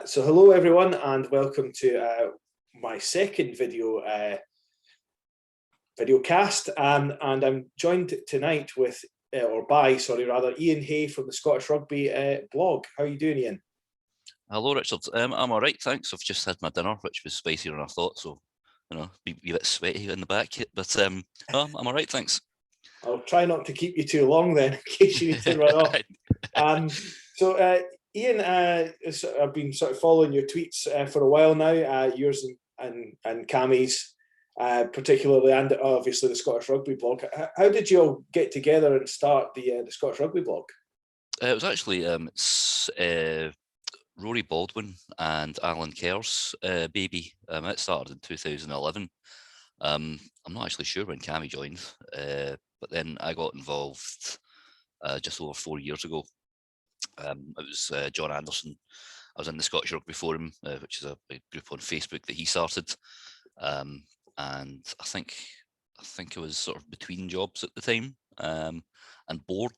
So hello everyone, and welcome to my second video cast, and I'm joined tonight with by Iain Hay from the Scottish Rugby Blog. How are you doing, Iain? Hello, Richard. I'm all right, thanks. I've just had my dinner, which was spicier than I thought, so be a bit sweaty in the back. But I'm all right, thanks. I'll try not to keep you too long then, in case you need to run off. Iain, I've been sort of following your tweets for a while now, yours and Cammie's, particularly, and obviously the Scottish Rugby Blog. How did you all get together and start the Scottish Rugby Blog? It was actually Rory Baldwin and Alan Kerr's baby. It started in 2011. I'm not actually sure when Cammie joined, but then I got involved just over 4 years ago. It was John Anderson. I was in the Scottish Rugby Forum, which is a group on Facebook that he started, and I think I was sort of between jobs at the time and bored.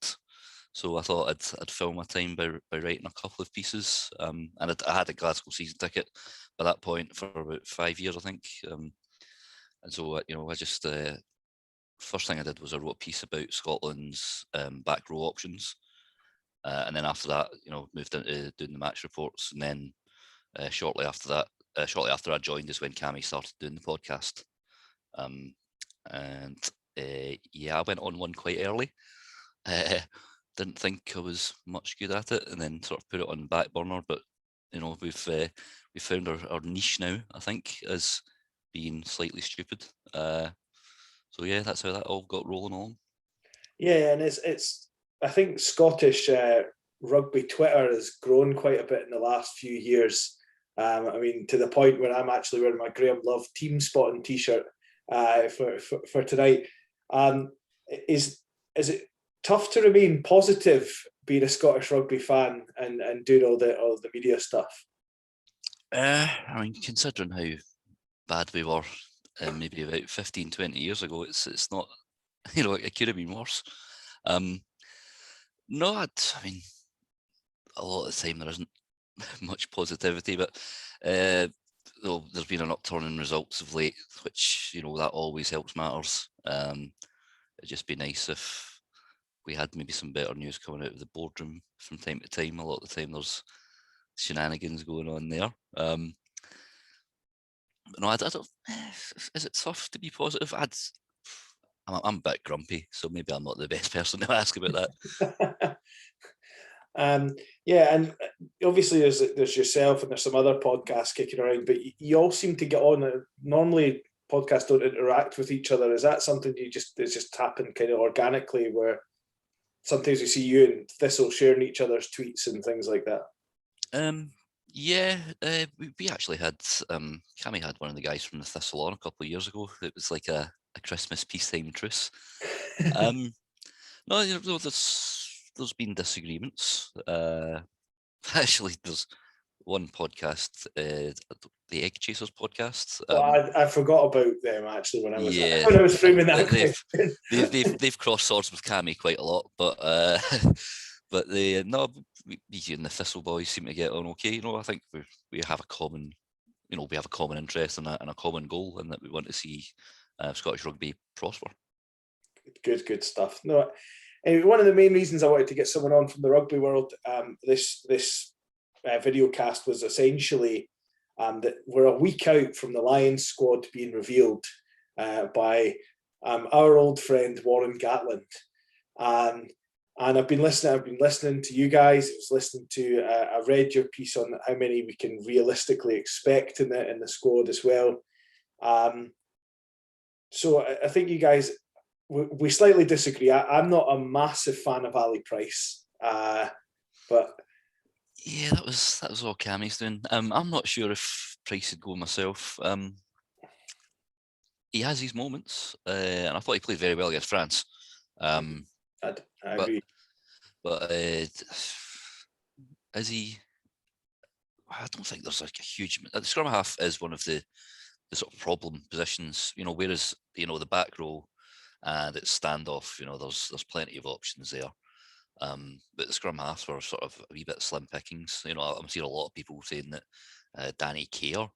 So I thought I'd fill my time by writing a couple of pieces, and I had a Glasgow season ticket by that point for about 5 years, I think. And so I just first thing I did was I wrote a piece about Scotland's back row options, and then after that, moved into doing the match reports, and then shortly after I joined is when Cammie started doing the podcast, I went on one quite early. Didn't think I was much good at it, and then sort of put it on the back burner. But we've found our niche now, I think, as being slightly stupid. So yeah, that's how that all got rolling on. Yeah, and it's I think Scottish rugby Twitter has grown quite a bit in the last few years. I mean, to the point where I'm actually wearing my Graham Love team spotting T-shirt for tonight. Is it tough to remain positive being a Scottish rugby fan and doing all the media stuff? I mean, considering how bad we were maybe about 15, 20 years ago, it's not, it could have been worse. No, I mean, a lot of the time there isn't much positivity, but there's been an upturn in results of late, which, that always helps matters. It'd just be nice if we had maybe some better news coming out of the boardroom from time to time. A lot of the time there's shenanigans going on there. But no, I don't. Is it tough to be positive? I'm a bit grumpy, so maybe I'm not the best person to ask about that. Yeah, and obviously there's yourself and there's some other podcasts kicking around, but you all seem to get on. Normally podcasts don't interact with each other. Is that something it's just happened kind of organically, where sometimes we see you and Thistle sharing each other's tweets and things like that? Yeah, we actually had Cammie had one of the guys from the Thistle on a couple of years ago. It was like a Christmas peacetime truce. No, there's been disagreements. Actually, there's one podcast, the Egg Chasers podcast. Well, I forgot about them actually when I was framing that. They've crossed swords with Cammie quite a lot, but me and the Thistle boys seem to get on okay. I think we have a common, interest and a common goal, and that we want to see Scottish rugby prosper. Good stuff. No, one of the main reasons I wanted to get someone on from the rugby world, this video cast was essentially that we're a week out from the Lions squad being revealed by our old friend Warren Gatland, and I've been listening to you guys. I read your piece on how many we can realistically expect in the squad as well. So I think you guys, we slightly disagree. I'm not a massive fan of Ali Price, but yeah, that was all Cammie's doing. I'm not sure if Price would go myself. He has his moments, and I thought he played very well against France. I agree. But is he? I don't think there's like a huge. The scrum half is one of the sort of problem positions. Whereas the back row and it's standoff. There's plenty of options there. But the scrum halves were sort of a wee bit slim pickings. You know, I'm seeing a lot of people saying that Danny Kerr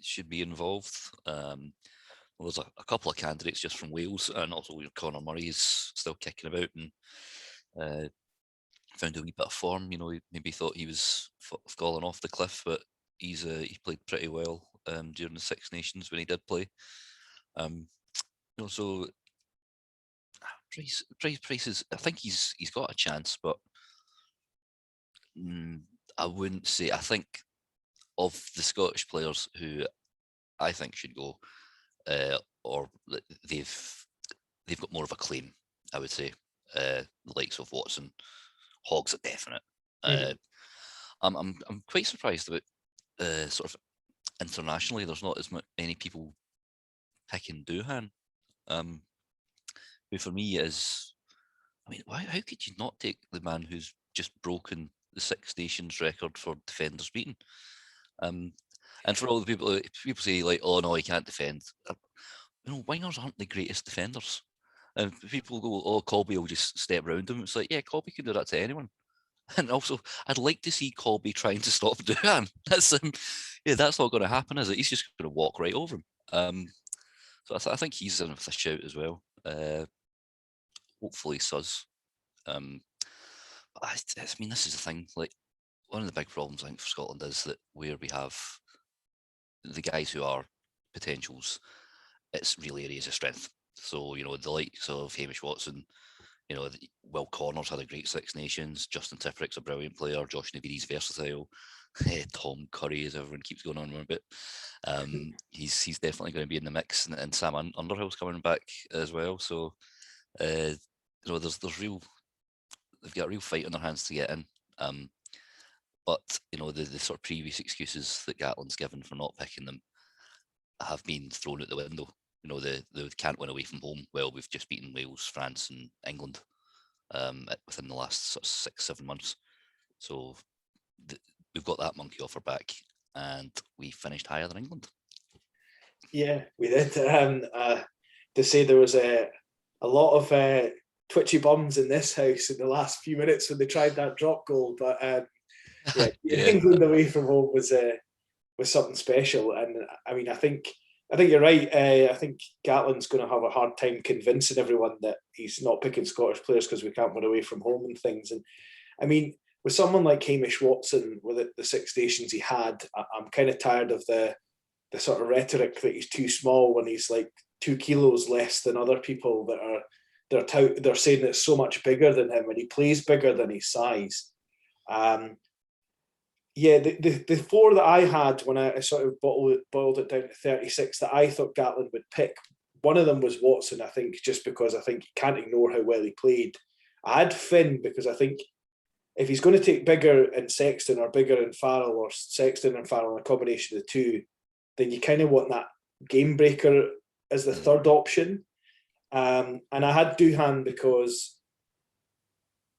should be involved. Well, there's a couple of candidates just from Wales, and also Conor Murray is still kicking about and found a wee bit of form. You know, he maybe thought he was falling off the cliff, but he played pretty well during the Six Nations when he did play. You know, so Price is. I think he's got a chance, but I wouldn't say. I think of the Scottish players who I think should go, or they've got more of a claim, I would say. The likes of Watson, Hogg's a definite. I'm quite surprised about sort of internationally. There's not as many people picking Doohan. Who for me is, I mean, how could you not take the man who's just broken the Six Nations record for defenders beaten? And for all the people say like, oh no, he can't defend. You know, wingers aren't the greatest defenders. And people go, oh, Colby will just step around him. It's like, yeah, Colby can do that to anyone. And also, I'd like to see Colby trying to stop Doohan. That's that's not going to happen, is it? He's just going to walk right over him. So I think he's in with a shout as well. Hopefully, Suz. I mean, this is the thing. Like, one of the big problems I think for Scotland is that where we have the guys who are potentials, it's really areas of strength. So, you know, the likes of Hamish Watson, you know, Will Connors had a great Six Nations. Justin Tipperic's a brilliant player. Josh Naviri's versatile. Tom Curry, as everyone keeps going on about. He's definitely going to be in the mix, and Sam Underhill's coming back as well. So, you know, they've got a real fight on their hands to get in. But you know, the sort of previous excuses that Gatland's given for not picking them have been thrown out the window. You know, they can't win away from home. Well, we've just beaten Wales, France, and England within the last sort of 6-7 months. So we've got that monkey off our back, and we finished higher than England. Yeah, we did. To say there was a lot of twitchy bums in this house in the last few minutes when they tried that drop goal, but yeah. England away from home was something special. And I mean, I think you're right. I think Gatland's going to have a hard time convincing everyone that he's not picking Scottish players because we can't win away from home and things. And I mean, with someone like Hamish Watson, with the Six Nations he had, I'm kind of tired of the sort of rhetoric that he's too small when he's like 2 kilos less than other people that are they're saying it's so much bigger than him and he plays bigger than his size. Yeah, the 4 that I had when I sort of boiled it down to 36 that I thought Gatland would pick, one of them was Watson, I think, just because I think you can't ignore how well he played. I had Finn because I think if he's going to take bigger in Sexton or bigger in Farrell or Sexton and Farrell, a combination of the two, then you kind of want that game breaker as the third option. And I had Doohan because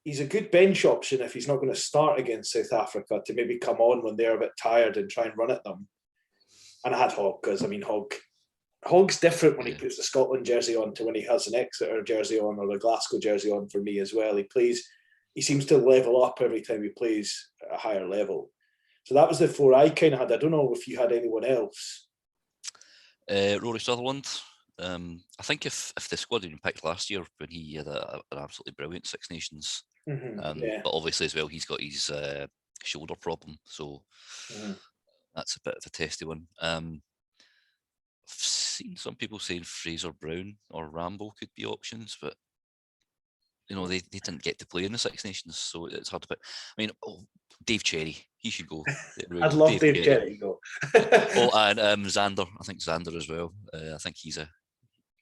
he's a good bench option if he's not going to start against South Africa, to maybe come on when they're a bit tired and try and run at them. And I had Hogg because, I mean, Hogg's different when he puts the Scotland jersey on to when he has an Exeter jersey on or the Glasgow jersey on for me as well. He seems to level up every time he plays at a higher level. So that was the 4 I kind of had. I don't know if you had anyone else. Rory Sutherland. I think if the squad had been picked last year when he had an absolutely brilliant Six Nations, but obviously as well he's got his shoulder problem, so that's a bit of a testy one. I've seen some people saying Fraser Brown or Rambo could be options, but you know they didn't get to play in the Six Nations, so it's hard to pick. I mean, Dave Cherry, he should go. I'd love Dave Cherry to go. And Xander, I think Xander as well. I think he's a.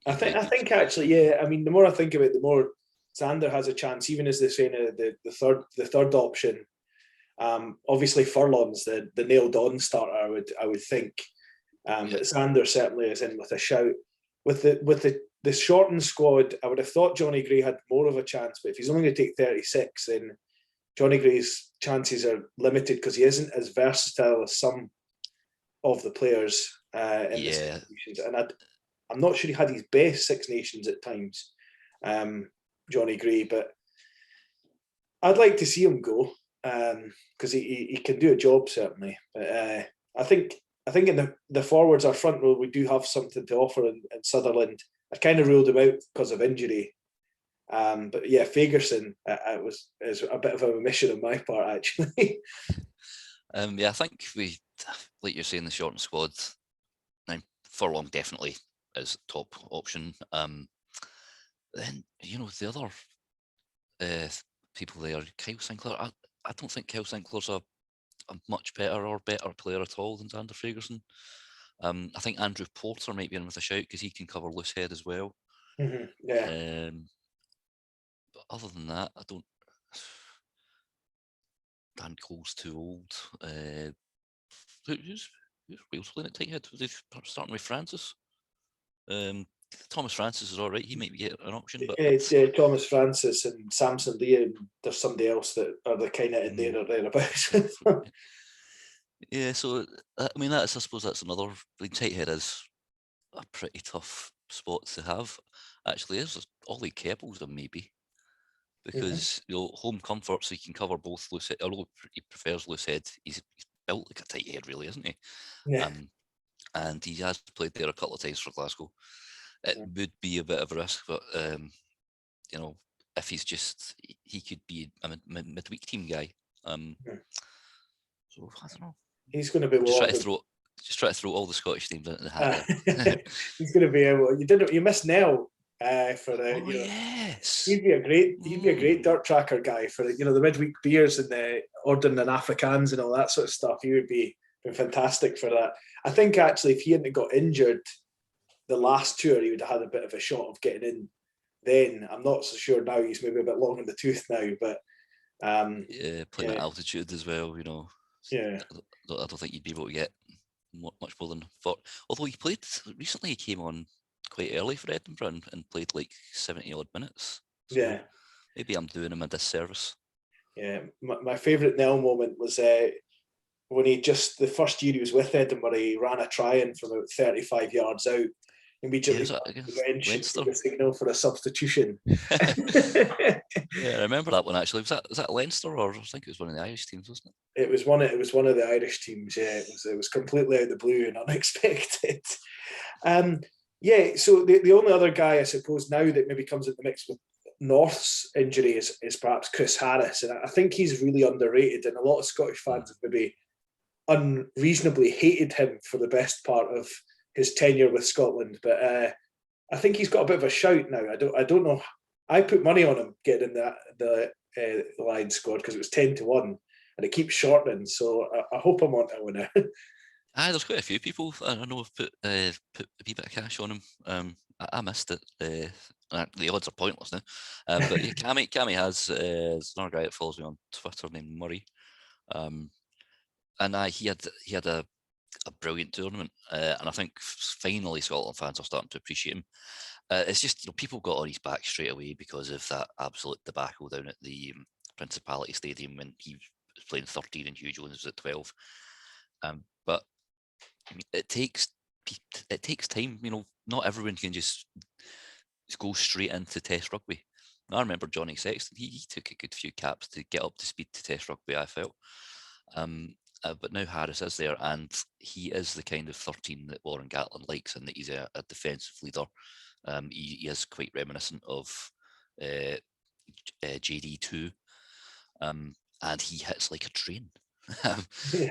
I think actually, yeah. I mean, the more I think of it, the more Xander has a chance, even as they're saying the third option. Obviously, Furlong's the nailed on starter. I would think, but Xander certainly is in with a shout. With the shortened squad, I would have thought Johnny Gray had more of a chance, but if he's only going to take 36, then Johnny Gray's chances are limited because he isn't as versatile as some of the players in the Six Nations. And I'm not sure he had his best Six Nations at times, Johnny Gray, but I'd like to see him go because he can do a job certainly. But I think in the forwards, our front row, we do have something to offer in Sutherland. I kind of ruled him out because of injury. But yeah, Fagerson is a bit of a omission on my part actually. Yeah, I think we, like you're saying, the shortened squad. Now, Furlong definitely is top option. Then the other people there, Kyle Sinclair. I don't think Kyle Sinclair's a much better player at all than Xander Fagerson. I think Andrew Porter might be in with a shout because he can cover loose head as well. Mm-hmm. Yeah. But other than that, I don't. Dan Cole's too old. Who's Wales playing at tight head? Are they starting with Francis? Thomas Francis is all right. He might get an option, but Thomas Francis and Samson Lee, and there's somebody else that are the kind of in there or thereabouts. Yeah, so I mean, I suppose that's another. Tight head is a pretty tough spot to have. Actually, is Ollie Keppel's maybe because home comfort, so he can cover both loose head. Although he prefers loose head, he's built like a tight head, really, isn't he? Yeah. And he has played there a couple of times for Glasgow. It would be a bit of a risk, but if he could be a midweek team guy. So I don't know. He's going to be just try to throw all the Scottish teams into the hat there. He's going to be able. You missed Nell for the. Yes. He'd be a great dirt tracker guy for the midweek beers and the ordering and Afrikaans and all that sort of stuff. He would be fantastic for that. I think actually, if he hadn't got injured the last tour, he would have had a bit of a shot of getting in. Then I'm not so sure now. He's maybe a bit long in the tooth now, but playing at altitude as well. Yeah, I don't think you'd be able to get much more than 40. Although he played recently, he came on quite early for Edinburgh and played like 70 odd minutes. So maybe I'm doing him a disservice. Yeah, my favourite Nell moment was when the first year he was with Edinburgh, he ran a try-in from about 35 yards out. Immediately the bench the signal for a substitution. Yeah, I remember that one actually. Was that Leinster, or I think it was one of the Irish teams, wasn't it? It was one of the Irish teams. Yeah, it was completely out of the blue and unexpected. So the only other guy I suppose now that maybe comes in the mix with North's injury is perhaps Chris Harris, and I think he's really underrated, and a lot of Scottish fans have maybe unreasonably hated him for the best part of his tenure with Scotland. But I think he's got a bit of a shout now. I don't know. I put money on him getting in the Lions squad because it was 10-1, and it keeps shortening. So I hope I'm on to a winner. There's quite a few people I know have put a wee bit of cash on him. I missed it. The odds are pointless now. But yeah, Cammy has another guy that follows me on Twitter named Murray. And he had a brilliant tournament, and I think finally Scotland fans are starting to appreciate him. It's just people got on his back straight away because of that absolute debacle down at the Principality Stadium when he was playing 13 and Hugh Jones was at 12. But I mean, it takes time. Not everyone can just go straight into Test rugby. I remember Johnny Sexton. He took a good few caps to get up to speed to Test rugby, I felt. But now Harris is there, and he is the kind of 13 that Warren Gatland likes, and that he's a defensive leader. He is quite reminiscent of JD2, and he hits like a train.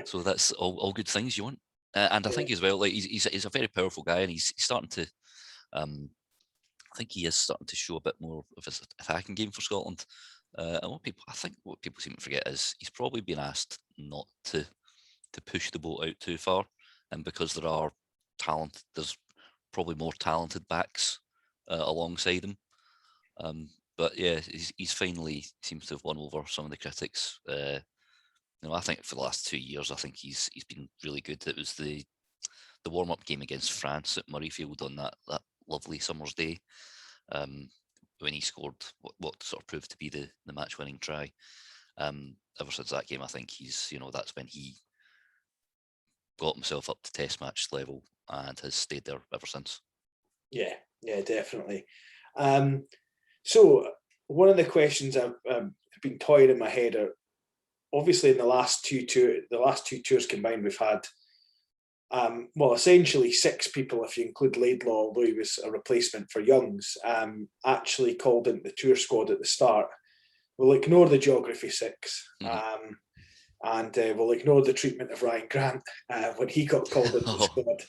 So that's all good things you want. And I think as well, like he's a very powerful guy, and he's starting to. I think he is starting to show a bit more of his attacking game for Scotland. And what people seem to forget is he's probably been asked not to push the boat out too far, and because there's probably more talented backs alongside him. But yeah, he's finally seems to have won over some of the critics. I think for the last 2 years, I think he's been really good. It was the warm-up game against France at Murrayfield on that lovely summer's day, when he scored what sort of proved to be the match-winning try. Ever since that game, I think that's when he got himself up to Test match level and has stayed there ever since. Yeah, definitely. So one of the questions been toying in my head are obviously in the last two tours combined, we've had essentially 6 people, if you include Laidlaw, although he was a replacement for Youngs, actually called into the tour squad at the start. We'll ignore the geography 6, and we'll ignore the treatment of Ryan Grant when he got called into the squad.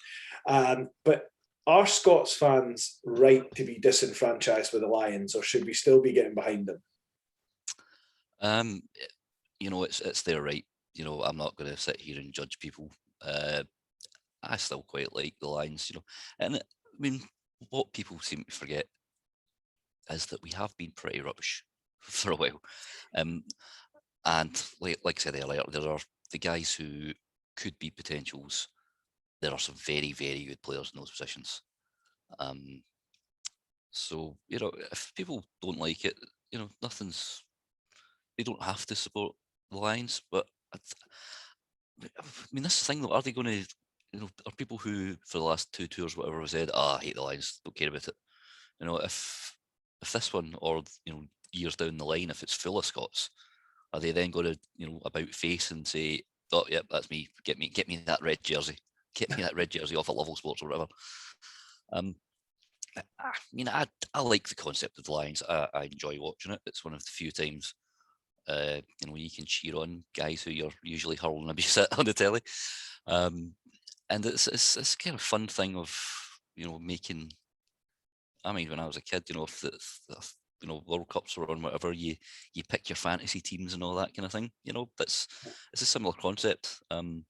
But are Scots fans right to be disenfranchised with the Lions, or should we still be getting behind them? It's their right. I'm not going to sit here and judge people. I still quite like the Lions, and I mean, what people seem to forget is that we have been pretty rubbish for a while. And like I said earlier, there are the guys who could be potentials. There are some very, very good players in those positions. So, if people don't like it, they don't have to support the Lions. But I mean, this thing though, are they going to, are people who for the last 2 tours, whatever, have said, I hate the Lions, don't care about it. If this one, or years down the line, if it's full of Scots, are they then going to, about face and say, oh, yep, that's me. Get me that red jersey. Get me that red jersey off at Level Sports or whatever. I mean, I like the concept of the Lions. I enjoy watching it. It's one of the few times, you can cheer on guys who you're usually hurling abuse at on the telly. And it's kind of fun thing of, making. I mean, when I was a kid, if the World Cups were on, whatever, you pick your fantasy teams and all that kind of thing. It's a similar concept. So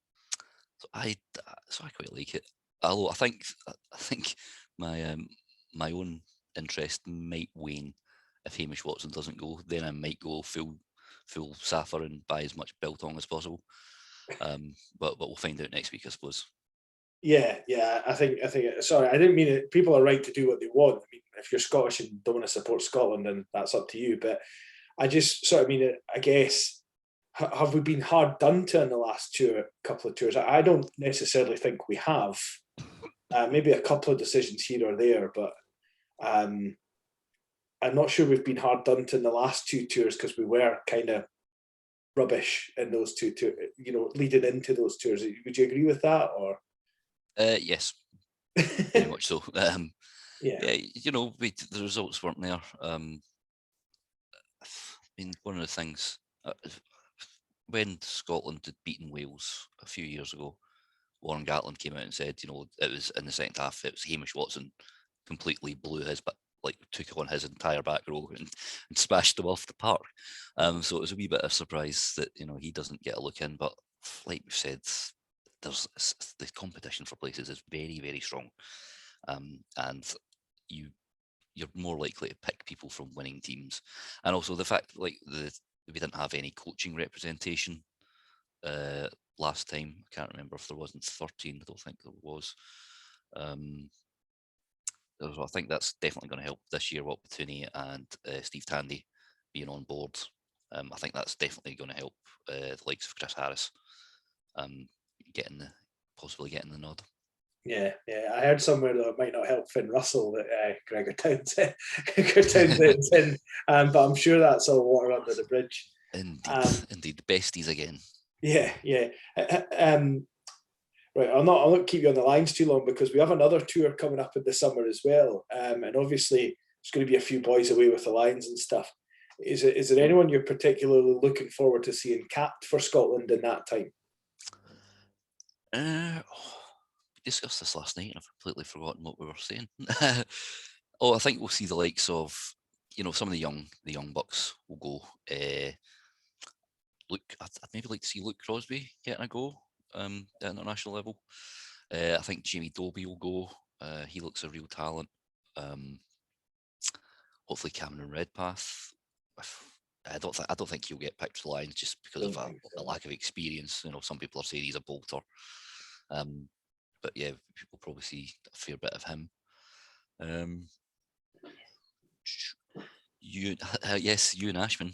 I quite like it. Although I think my own interest might wane if Hamish Watson doesn't go. Then I might go full Safar and buy as much biltong as possible. But we'll find out next week, I suppose. Yeah. I think. Sorry, I didn't mean it. People are right to do what they want. I mean, if you're Scottish and don't want to support Scotland, then that's up to you. But I just sort of mean, I guess, have we been hard done to in the last couple of tours? I don't necessarily think we have. Maybe a couple of decisions here or there, but I'm not sure we've been hard done to in the last 2 tours, because we were kind of rubbish in those 2 tours, leading into those tours. Would you agree with that, or? Yes, very much so. Yeah, the results weren't there. I mean, one of the things, when Scotland had beaten Wales a few years ago, Warren Gatland came out and said, it was in the second half, it was Hamish Watson completely blew his, but took on his entire back row and smashed them off the park. So it was a wee bit of surprise that he doesn't get a look in. But like we've said, the competition for places is very, very strong, and you're more likely to pick people from winning teams, and also the fact we didn't have any coaching representation last time. I can't remember if there wasn't 13. I don't think there was. I think that's definitely going to help this year. What with Tooney and Steve Tandy being on board, I think that's definitely going to help the likes of Chris Harris possibly getting the nod. Yeah. I heard somewhere that it might not help Finn Russell that Gregor Townsend in, but I'm sure that's all water under the bridge. Indeed, besties again. Yeah. Right, I'll not keep you on the lines too long, because we have another tour coming up in the summer as well, and obviously there's going to be a few boys away with the Lions and stuff. Is there anyone you're particularly looking forward to seeing capped for Scotland in that time? We discussed this last night and I've completely forgotten what we were saying. I think we'll see the likes of, some of the young bucks will go. I'd maybe like to see Luke Crosby getting a go at international level. I think Jamie Dobie will go. He looks a real talent. Hopefully Cameron Redpath. I don't think he'll get picked for the Lions just because of a lack of experience. Some people are saying he's a bolter. But yeah, people probably see a fair bit of him. Ewan Ashman,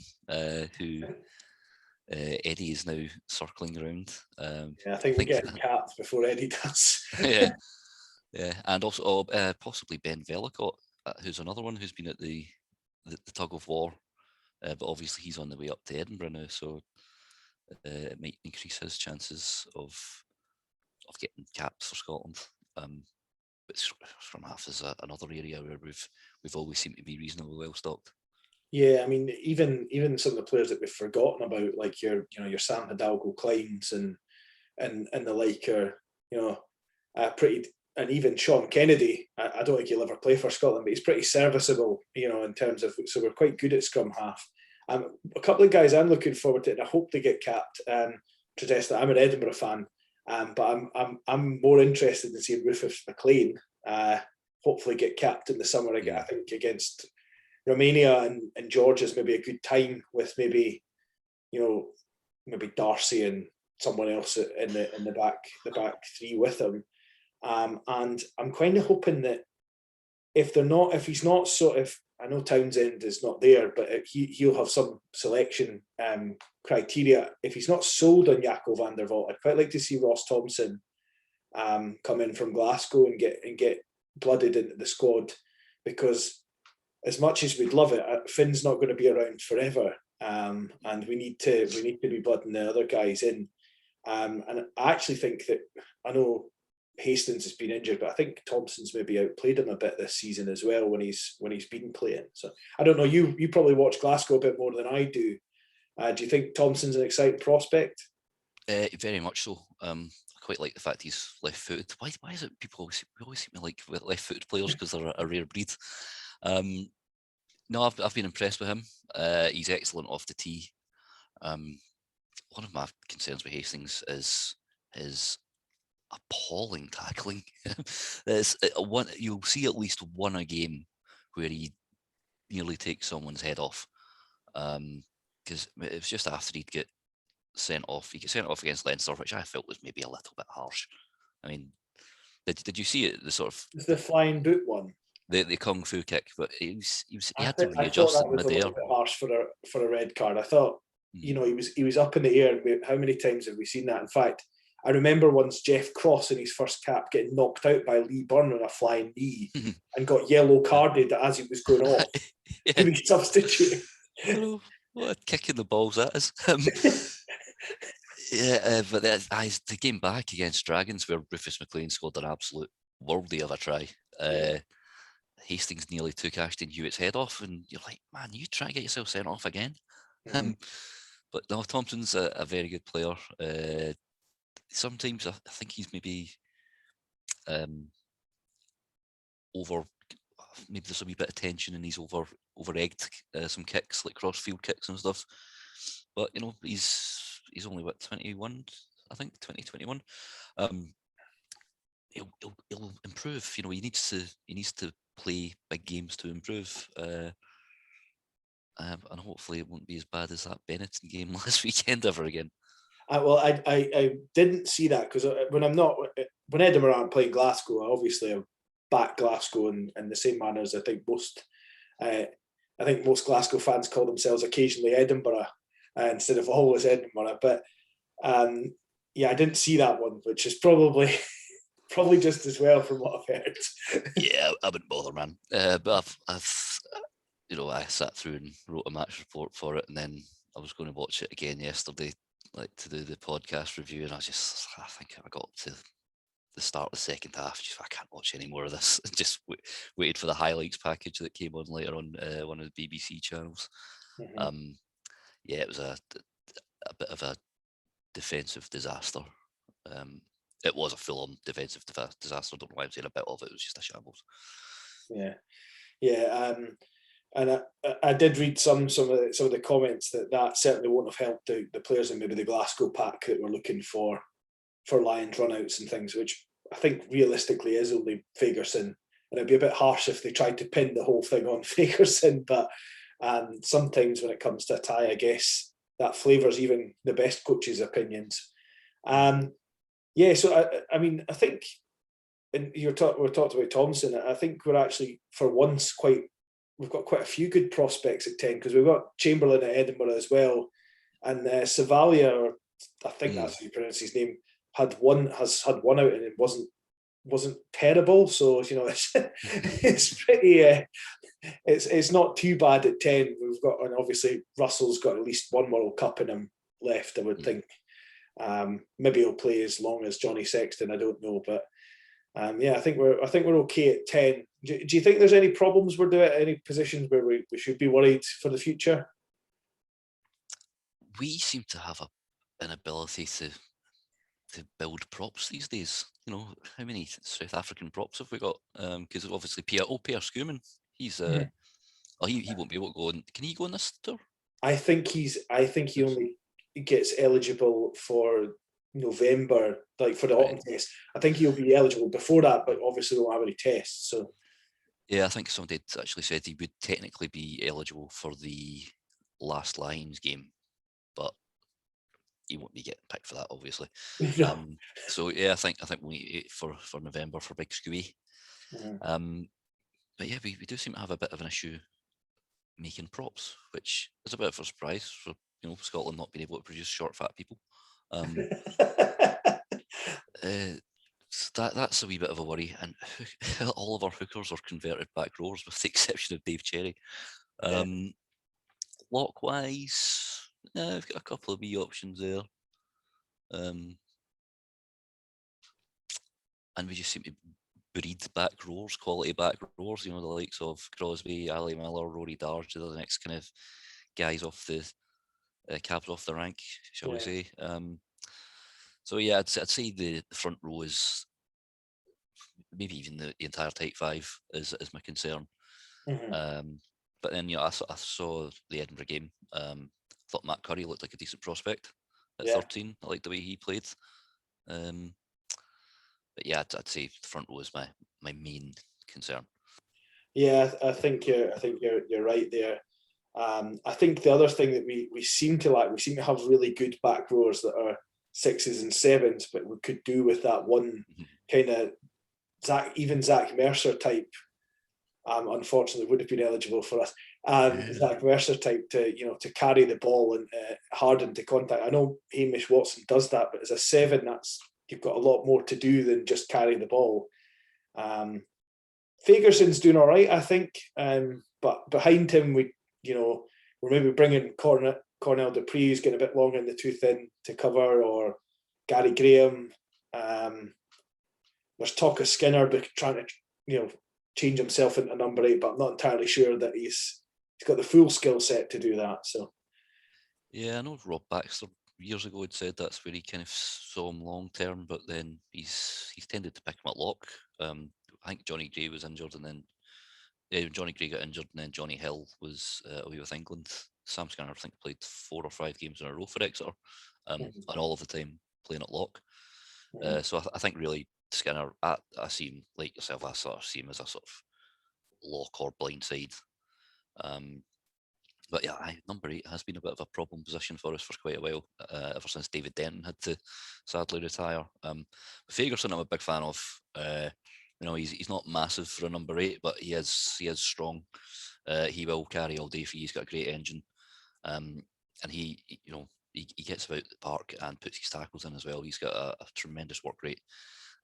who Eddie is now circling around. I think we get capped before Eddie does. Yeah, and also possibly Ben Vellacott, who's another one who's been at the tug of war but obviously he's on the way up to Edinburgh now, so it might increase his chances of getting caps for Scotland. But scrum half is another area where we've always seemed to be reasonably well stocked. Yeah, I mean, even some of the players that we've forgotten about, like your Sam Hidalgo Kleins and the like, are pretty. And even Sean Kennedy, I don't think he'll ever play for Scotland, but he's pretty serviceable, in terms of. So we're quite good at scrum half. A couple of guys I'm looking forward to, and I hope they get capped. Suggest that I'm an Edinburgh fan, but I'm more interested in seeing Rufus McLean hopefully get capped in the summer again. I think against Romania and Georgia's maybe a good time with maybe Darcy and someone else in the back three with him. And I'm kind of hoping that if he's not sort of, I know Townsend is not there, but he'll have some selection criteria. If he's not sold on Jaco van der Walt, I'd quite like to see Ross Thompson come in from Glasgow and get blooded into the squad, because as much as we'd love it, Finn's not going to be around forever, and we need to be blooding the other guys in. And I actually think that, I know Hastings has been injured, but I think Thompson's maybe outplayed him a bit this season as well when he's been playing. So I don't know. You probably watch Glasgow a bit more than I do. Do you think Thompson's an exciting prospect? Very much so. I quite like the fact he's left-footed. Why is it people always seem to like left-footed players, because they're a rare breed? No, I've been impressed with him. He's excellent off the tee. One of my concerns with Hastings is his appalling tackling. You'll see at least one a game where he nearly takes someone's head off. Because it was just after he'd get sent off. He got sent off against Leinster, which I felt was maybe a little bit harsh. I mean, did you see it? The sort of the flying boot one. The kung fu kick, but he had to readjust in midair. A little bit harsh for a red card. I thought, he was up in the air. How many times have we seen that? In fact, I remember once Jeff Cross in his first cap getting knocked out by Lee Byrne on a flying knee and got yellow carded as he was going off. To be substituting. What a kick in the balls that is. But the game back against Dragons, where Rufus McLean scored an absolute worldie of a try. Hastings nearly took Ashton Hewitt's head off, and you're like, man, you try to get yourself sent off again. But no, Thompson's a very good player. Sometimes I think he's maybe maybe there's a wee bit of tension and he's over-egged some kicks, like cross-field kicks and stuff. But he's only 21, I think, 2021. He'll improve. He needs to play big games to improve. And hopefully it won't be as bad as that Benetton game last weekend ever again. I didn't see that, because when Edinburgh aren't playing Glasgow, I obviously back Glasgow in the same manner as I think most Glasgow fans call themselves occasionally Edinburgh instead of always Edinburgh. But I didn't see that one, which is probably just as well from what I've heard. Yeah, I wouldn't bother, man. But I've I sat through and wrote a match report for it, and then I was going to watch it again yesterday, like to do the podcast review, and I think I got up to the start of the second half. I can't watch any more of this. Just waited for the highlights package that came on later on one of the BBC channels. It was a bit of a defensive disaster. It was a full-on defensive disaster. I don't know why I'm saying a bit of it. It was just a shambles. And I did read some of the comments that certainly won't have helped the players in maybe the Glasgow pack that were looking for Lions runouts and things, which I think realistically is only Fagerson. And it'd be a bit harsh if they tried to pin the whole thing on Fagerson, but sometimes when it comes to a tie, I guess that flavours even the best coaches' opinions. So I think, and we talked about Thompson. I think we're actually, for once, we've got quite a few good prospects at 10, because we've got Chamberlain at Edinburgh as well, and Savalia, or I think that's how you pronounce his name, has had one out and it wasn't wasn't terrible. So it's it's pretty. It's not too bad at 10. We've got, and obviously Russell's got at least one World Cup in him left, I would think. Maybe he'll play as long as Johnny Sexton. I don't know, but yeah, I think we're okay at 10. Do you think there's any problems we're doing, any positions where we should be worried for the future? We seem to have an ability to build props these days. How many South African props have we got? Because obviously Pierre Schoeman, he's he won't be able to go on. Can he go on this tour? I think he only gets eligible for November, like for the autumn test. I think he'll be eligible before that, but obviously won't have any tests. So yeah, I think somebody actually said he would technically be eligible for the last Lions game, but he won't be getting picked for that, obviously. no. So yeah, I think we'll wait for November for Big Scooey. But yeah, we do seem to have a bit of an issue making props, which is a bit of a surprise for Scotland not being able to produce short, fat people. That's a wee bit of a worry, and all of our hookers are converted back rowers, with the exception of Dave Cherry. Lock-wise, we've got a couple of wee options there. And we just seem to breed back rowers, quality back rowers, the likes of Crosby, Ali Miller, Rory Darge, are the next kind of guys off the cabs off the rank, shall we say. So yeah, I'd say the front row is, maybe even the entire tight five is my concern. But then I saw the Edinburgh game. Thought Matt Curry looked like a decent prospect at 13. I liked the way he played. But yeah, I'd say the front row is my main concern. Yeah, I think you're right there. I think the other thing that we seem to have really good back rowers that are 6s and 7s, but we could do with that one kind of Zach Mercer type. Unfortunately, would have been eligible for us. Zach Mercer type to carry the ball and harden to contact. I know Hamish Watson does that, but as a 7, you've got a lot more to do than just carry the ball. Fagerson's doing all right, I think, but behind him, we're maybe bringing Cornell Dupree's getting a bit longer in the tooth in to cover, or Gary Graham. There's talk of Skinner trying to change himself into number 8, but I'm not entirely sure that he's got the full skill set to do that. So yeah, I know Rob Baxter years ago had said that's where he kind of saw him long term, but then he's tended to pick him at lock. I think Johnny Gray was injured, and then Johnny Gray got injured, and then Johnny Hill was away with England. Sam Skinner, I think, played 4 or 5 games in a row for Exeter, and all of the time playing at lock. So I think really Skinner, I see him like yourself. I sort of see him as a sort of lock or blindside. But yeah, number 8 has been a bit of a problem position for us for quite a while, ever since David Denton had to sadly retire. Fagerson, I'm a big fan of. He's not massive for a number 8, but he is strong. He will carry all day for you. He's got a great engine, and he gets about the park and puts his tackles in as well. He's got a tremendous work rate,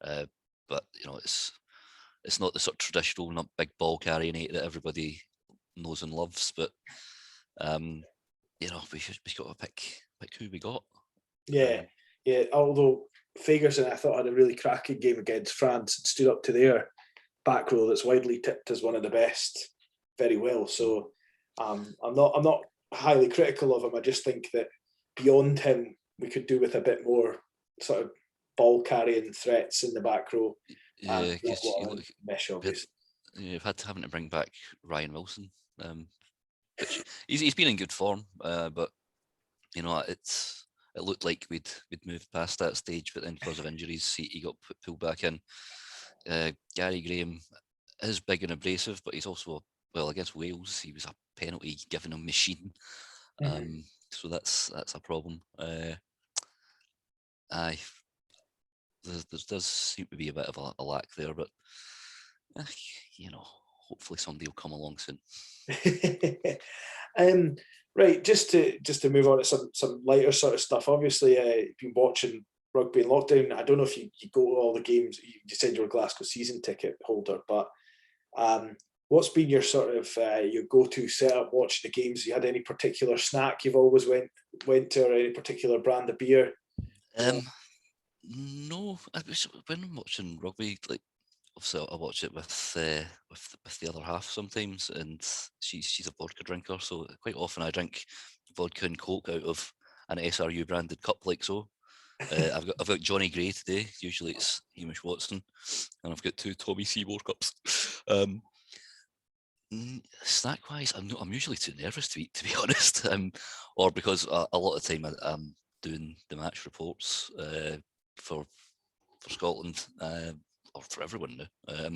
but it's not the sort of traditional, not big ball carrying 8 that everybody knows and loves. But we've got to pick who we got. Yeah. Although Fagerson, I thought, had a really cracking game against France and stood up to their back row that's widely tipped as one of the best very well. So I'm not highly critical of him. I just think that beyond him, we could do with a bit more sort of ball carrying threats in the back row. Yeah, because you've had having to bring back Ryan Wilson. He's been in good form, but it looked like we'd moved past that stage, but then because of injuries, he got pulled back in. Gary Graham is big and abrasive, but he's also against Wales, he was a penalty giving him machine. So that's a problem. There does seem to be a bit of a lack there, but hopefully somebody will come along soon. Right, just to move on to some lighter sort of stuff. Obviously, you've been watching rugby in lockdown. I don't know if you go to all the games. You said you're a Glasgow season ticket holder, but what's been your sort of your go-to setup watching the games? You had any particular snack you've always went to, or any particular brand of beer? No, when I'm watching rugby, like obviously I watch it with the other half sometimes, and she's a vodka drinker, so quite often I drink vodka and Coke out of an SRU branded cup like so. I've got Johnny Gray today. Usually it's Hamish Watson, and I've got 2 Tommy Seymour cups. Snack wise, I'm usually too nervous to eat, to be honest, or because a lot of the time I'm doing the match reports for Scotland, or for everyone now.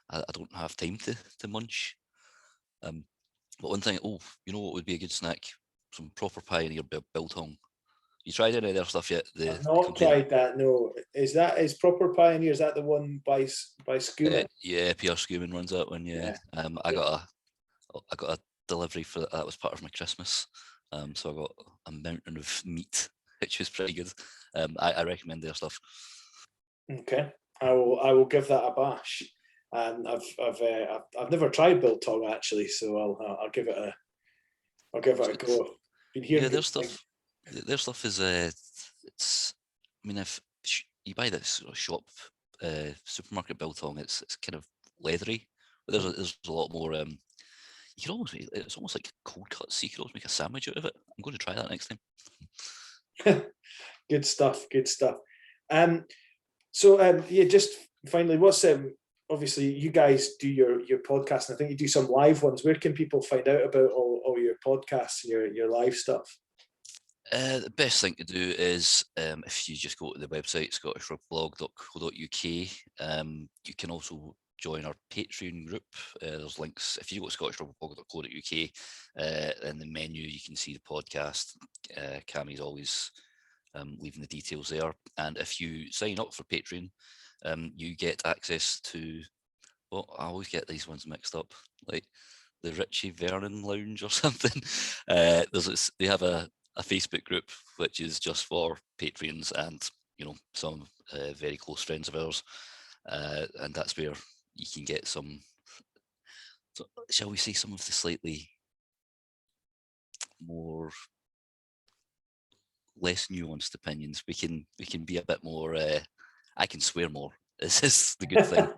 I don't have time to munch. But one thing, you know what would be a good snack? Some proper Pioneer biltong. You tried any of their stuff yet? I've not tried that. No, is proper Pioneer? Is that the one by Skooma? Yeah, Pierre Skooman runs that one. Yeah, I got a delivery for that. That was part of my Christmas. So I got a mountain of meat, which was pretty good. I recommend their stuff. Okay, I will give that a bash. And I've never tried biltong actually, so I'll give it a go. Been hearing their stuff. Their stuff is it's. I mean, if you buy this sort of shop supermarket biltong, it's kind of leathery, but there's a lot more. You can almost it's almost like cold cuts. You can almost make a sandwich out of it. I'm going to try that next time. Good stuff. Good stuff. So yeah, just finally, what's obviously you guys do your podcast, and I think you do some live ones. Where can people find out about all your podcasts and your live stuff? The best thing to do is if you just go to the website scottishrugblog.co.uk. You can also join our Patreon group. There's links if you go to scottishrugblog.co.uk. In the menu you can see the podcast. Cammie's always leaving the details there, and if you sign up for Patreon, you get access to, well, I always get these ones mixed up, like the Richie Vernon Lounge or something. They have a Facebook group which is just for Patreons and some very close friends of ours, and that's where you can get some, shall we say, some of the slightly more less nuanced opinions. We can be a bit more. I can swear more. This is the good thing.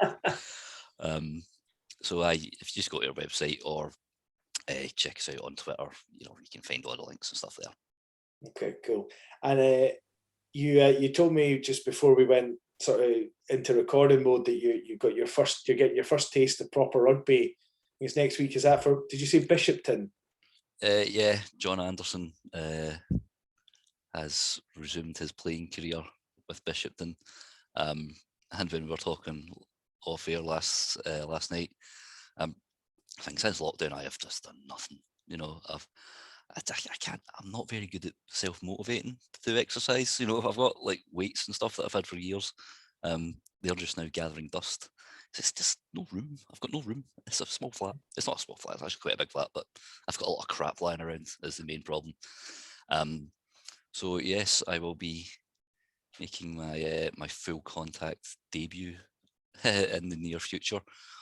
So if you just go to our website or check us out on Twitter, you can find all the links and stuff there. Okay, cool. And you told me just before we went sort of into recording mode that you get your first taste of proper rugby. It's next week. Is that for? Did you say Bishopton? Yeah, John Anderson has resumed his playing career with Bishopton, and when we were talking off air last night, I think since lockdown I have just done nothing. I can't. I'm not very good at self-motivating to do exercise. I've got like weights and stuff that I've had for years. They're just now gathering dust. It's just no room. I've got no room. It's a small flat. It's not a small flat. It's actually quite a big flat, but I've got a lot of crap lying around. Is the main problem. So yes, I will be making my full contact debut in the near future.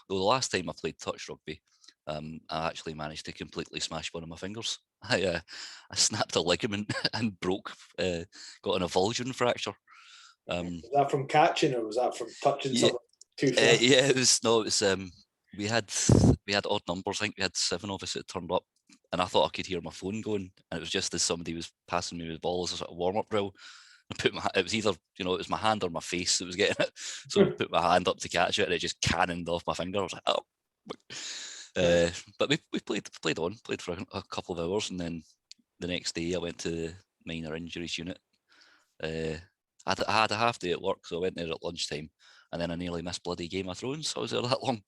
Though the last time I played touch rugby, I actually managed to completely smash one of my fingers. I snapped a ligament and got an avulsion fracture. Was that from catching, or was that from touching something too fast? Yeah, it was. We had odd numbers. I think we had 7 of us that turned up, and I thought I could hear my phone going, and it was just as somebody was passing me with balls as a sort of warm-up drill. It was either, it was my hand or my face that was getting it. So I put my hand up to catch it and it just cannoned off my finger. I was like, oh. But we played for a couple of hours, and then the next day I went to the minor injuries unit. I had a half day at work, so I went there at lunchtime, and then I nearly missed bloody Game of Thrones. I was there that long.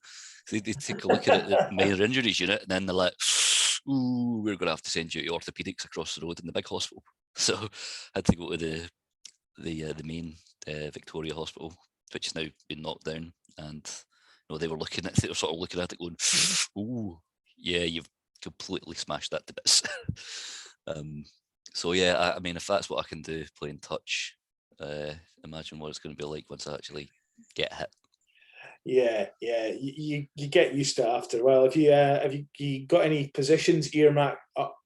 So they took a look at it, the minor injuries unit, and then they're like, ooh, we're going to have to send you to orthopedics across the road in the big hospital. So I had to go to the main Victoria Hospital, which has now been knocked down, and they were sort of looking at it going, ooh, yeah, you've completely smashed that to bits. So yeah, I mean, if that's what I can do playing touch, imagine what it's going to be like once I actually get hit. Yeah, you get used to it after a while. Have you got any positions earmarked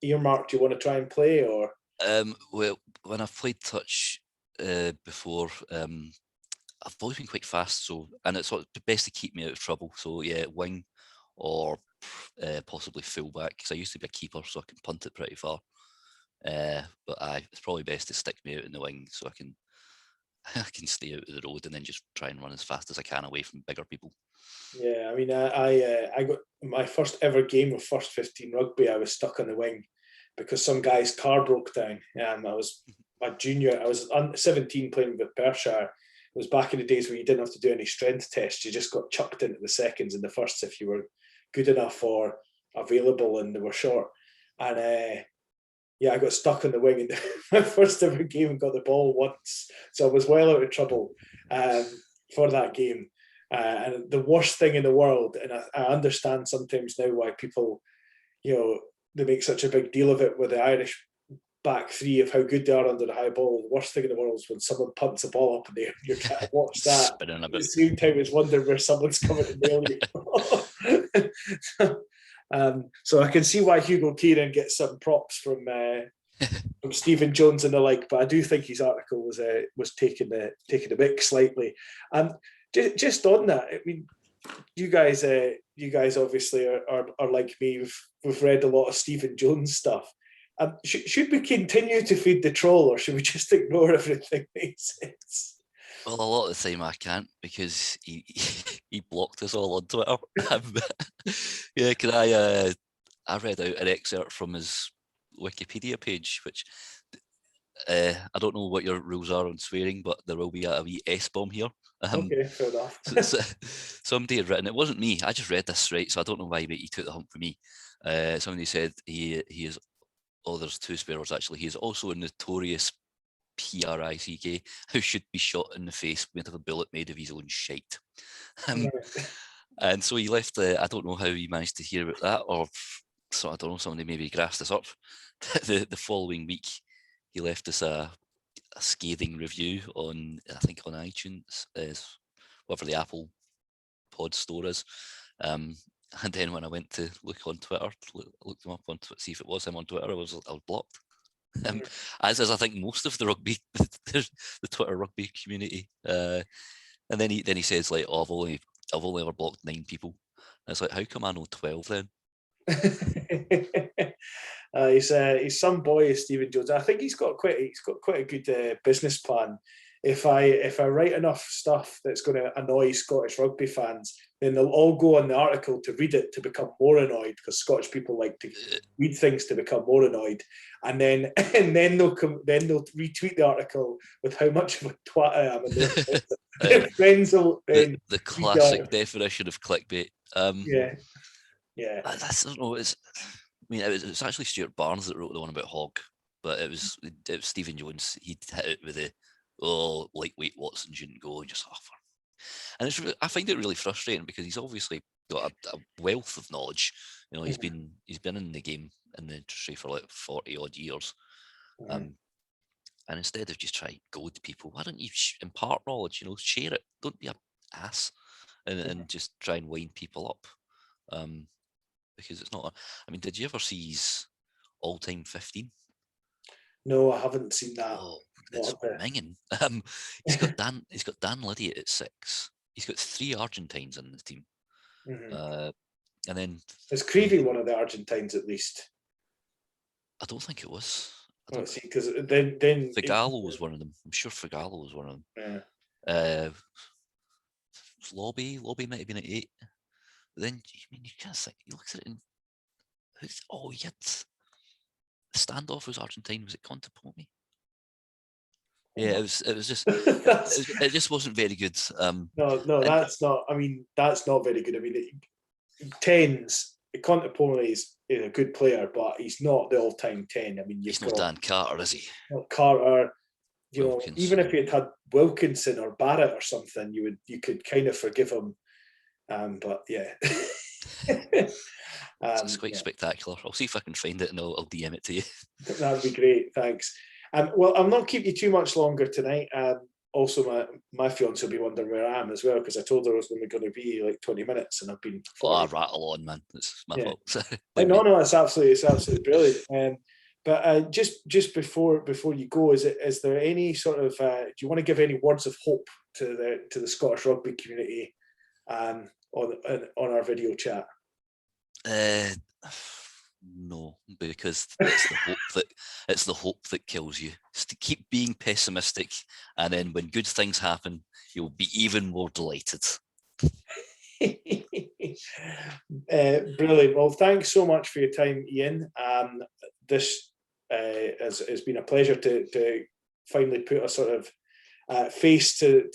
you want to try and play, or? Well, when I've played touch before, I've always been quite fast, and it's best to keep me out of trouble. So yeah, wing or possibly fullback, because I used to be a keeper, so I can punt it pretty far. But it's probably best to stick me out in the wing so I can I can stay out of the road and then just try and run as fast as I can away from bigger people. Yeah, I mean, I got my first ever game of first 15 rugby. I was stuck on the wing because some guy's car broke down. I was my junior. I was 17 playing with Perthshire. It was back in the days where you didn't have to do any strength tests. You just got chucked into the seconds and the firsts if you were good enough or available and they were short. And yeah, I got stuck on the wing in my first ever game and got the ball once. So I was well out of trouble for that game. And the worst thing in the world, and I understand sometimes now why people, they make such a big deal of it with the Irish back three of how good they are under the high ball. The worst thing in the world is when someone punts a ball up in the air and you're trying to watch that. Spinning a At bit. the same time as wondering where someone's coming to nail you. So I can see why Hugo Kieran gets some props from Stephen Jones and the like, but I do think his article was taking the mick slightly. Just on that, I mean, you guys obviously are like me. We've read a lot of Stephen Jones stuff. Should we continue to feed the troll, or should we just ignore everything he says? Well, a lot of the time I can't because he blocked us all on Twitter. Yeah, can I read out an excerpt from his Wikipedia page, which I don't know what your rules are on swearing, but there will be a wee S-bomb here. Okay, fair enough. Somebody had written, it wasn't me, I just read this right, so I don't know why he took the hump for me. Somebody said he is, there's two swear words actually, he is also a notorious prick who should be shot in the face with a bullet made of his own shite. And so he left, I don't know how he managed to hear about that, or so I don't know, somebody maybe grasped this up. The following week, he left us a scathing review on, I think on iTunes, whatever the Apple pod store is. And then when I went to look on Twitter, looked him up on Twitter, see if it was him on Twitter, I was blocked. As is, I think, most of the rugby, the Twitter rugby community. And then he says like, "Oh, I've only ever blocked 9 people." And it's like, how come I know 12 then? He's some boy, Stephen Jones. I think he's got quite a good business plan. If I write enough stuff that's going to annoy Scottish rugby fans, then they'll all go on the article to read it to become more annoyed, because Scottish people like to read things to become more annoyed, and then they'll retweet the article with how much of a twat I am, and their friends will then the classic definition of clickbait. Yeah. I don't know. It's actually Stuart Barnes that wrote the one about Hogg, but it was Stephen Jones. He hit it with the lightweight Watson shouldn't go, and just and I find it really frustrating because he's obviously got a wealth of knowledge. He's been in the game in the industry for like 40 odd years. And instead of just trying to goad people, why don't you impart knowledge? Share it. Don't be an ass and just try and wind people up. Because it's not. I mean, did you ever see his all-time 15? No, I haven't seen that. Oh, it's minging. He's got Dan Liddy at 6. He's got 3 Argentines in the team. And then is Creevy one of the Argentines at least? I don't think it was. Let's see, because then Figallo was one of them. I'm sure Figallo was one of them. Yeah. Lobby might have been at 8. But then you can't think. He looks at it and he had standoff was Argentine. Was it Contepomi? Yeah, it was just it just wasn't very good. No, that's not. I mean, that's not very good. I mean, 10s. Contepomi is a good player, but he's not the all-time 10. I mean, he's not Dan Carter, is he? Not Carter. Even if he had Wilkinson or Barrett or something, you could kind of forgive him. But yeah. It's quite spectacular. I'll see if I can find it and I'll DM it to you. That'd be great. Thanks. Well, I'll not keep you too much longer tonight. Also, my fiance will be wondering where I am as well, because I told her I was only going to be like 20 minutes, and I've been 40. Rattle on, man. It's my fault. No, it's absolutely brilliant. But just before you go, is there any sort of do you want to give any words of hope to the Scottish rugby community on our video chat? No, because it's the hope that kills you. Just to keep being pessimistic, and then when good things happen, you'll be even more delighted. Brilliant. Well, thanks so much for your time, Iain. This has been a pleasure to finally put a sort of face to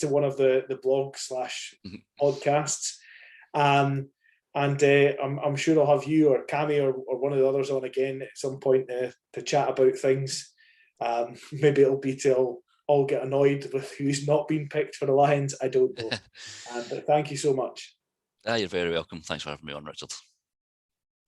one of the blog / podcasts. And I'm sure I'll have you or Cammy or one of the others on again at some point to chat about things. Maybe it'll be till all get annoyed with who's not been picked for the Lions. I don't know. But thank you so much. You're very welcome. Thanks for having me on, Richard.